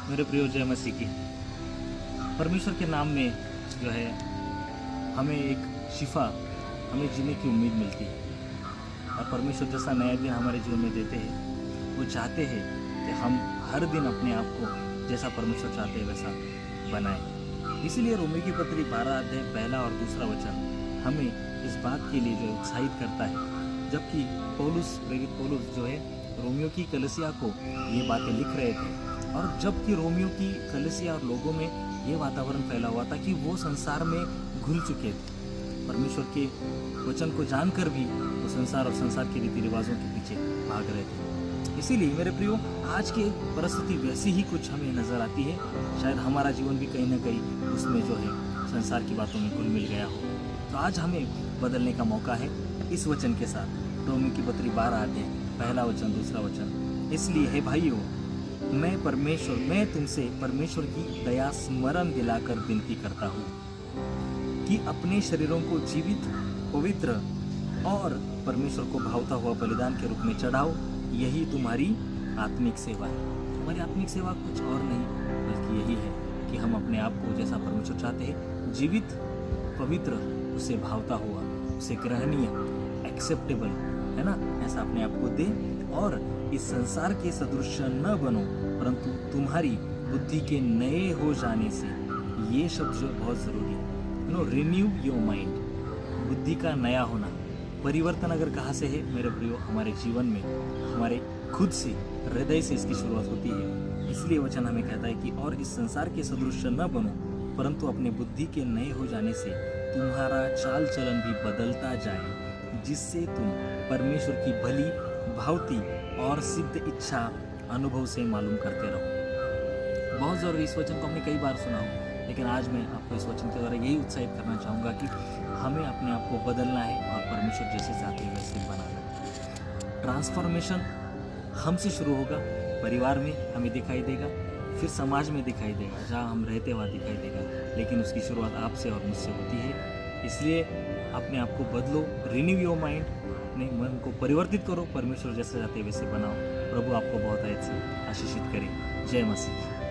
मेरे प्रियो जय मसीह की। परमेश्वर के नाम में जो है हमें एक शिफा, हमें जीने की उम्मीद मिलती है। और परमेश्वर जैसा नया दिन हमारे जीवन में देते हैं, वो चाहते हैं कि हम हर दिन अपने आप को जैसा परमेश्वर चाहते हैं वैसा बनाएं। इसीलिए रोमी की पत्री 12 अध्याय पहला और दूसरा वचन हमें इस बात के लिए जो उत्साहित करता है। जबकि प्रेरित पौलुस जो है रोमियो की कलीसिया को ये बातें लिख रहे थे, और जबकि रोमियो की कलीसिया और लोगों में ये वातावरण फैला हुआ था कि वो संसार में घुल चुके थे। परमेश्वर के वचन को जानकर भी वो संसार और संसार के रीति रिवाजों के पीछे भाग रहे थे। इसीलिए मेरे प्रियो, आज की परिस्थिति वैसी ही कुछ हमें नजर आती है। शायद हमारा जीवन भी कहीं ना कहीं उसमें जो है संसार की बातों में घुल मिल गया हो। तो आज हमें बदलने का मौका है इस वचन के साथ। रोमी की पत्री 12 अध्याय पहला वचन दूसरा वचन, इसलिए हे भाइयों, मैं तुमसे परमेश्वर की दया स्मरण दिलाकर विनती करता हूँ कि अपने शरीरों को जीवित, पवित्र और परमेश्वर को भावता हुआ बलिदान के रूप में चढ़ाओ। यही तुम्हारी आत्मिक सेवा है। हमारी आत्मिक सेवा कुछ और नहीं बल्कि यही है कि हम अपने आप को जैसा परमेश्वर चाहते हैं, जीवित, पवित्र, उसे भावता हुआ, उसे ग्रहणीय, एक्सेप्टेबल, है ना, ऐसा अपने आप को दे। और इस संसार के सदृश न बनो, परंतु तुम्हारी बुद्धि के नए हो जाने से, ये शब्द जो बहुत जरूरी है, रिन्यू योर माइंड, बुद्धि का नया होना। परिवर्तन अगर कहाँ से है मेरे प्रियो, हमारे जीवन में, हमारे खुद से, हृदय से इसकी शुरुआत होती है। इसलिए वचन हमें कहता है कि और इस संसार के सदृश न बनो, परंतु अपने बुद्धि के नए हो जाने से तुम्हारा चाल चलन भी बदलता जाए, जिससे तुम परमेश्वर की भली, भावती और सिद्ध इच्छा अनुभव से मालूम करते रहो। बहुत जरूरी, इस वचन को हमने कई बार सुना हो, लेकिन आज मैं आपको इस वचन के द्वारा यही उत्साहित करना चाहूँगा कि हमें अपने आप को बदलना है और परमेश्वर जैसे चाहते हैं वैसे बनाना है। ट्रांसफॉर्मेशन हमसे शुरू होगा, परिवार में हमें दिखाई देगा, फिर समाज में दिखाई देगा, जहाँ हम रहते वहाँ दिखाई देगा, लेकिन उसकी शुरुआत आपसे और मुझसे होती है। इसलिए अपने आप को बदलो, रिन्यू योर माइंड, अपने मन को परिवर्तित करो, परमेश्वर जैसे चाहते वैसे बनाओ। प्रभु आपको बहुत आशीषित करे। जय मसीह।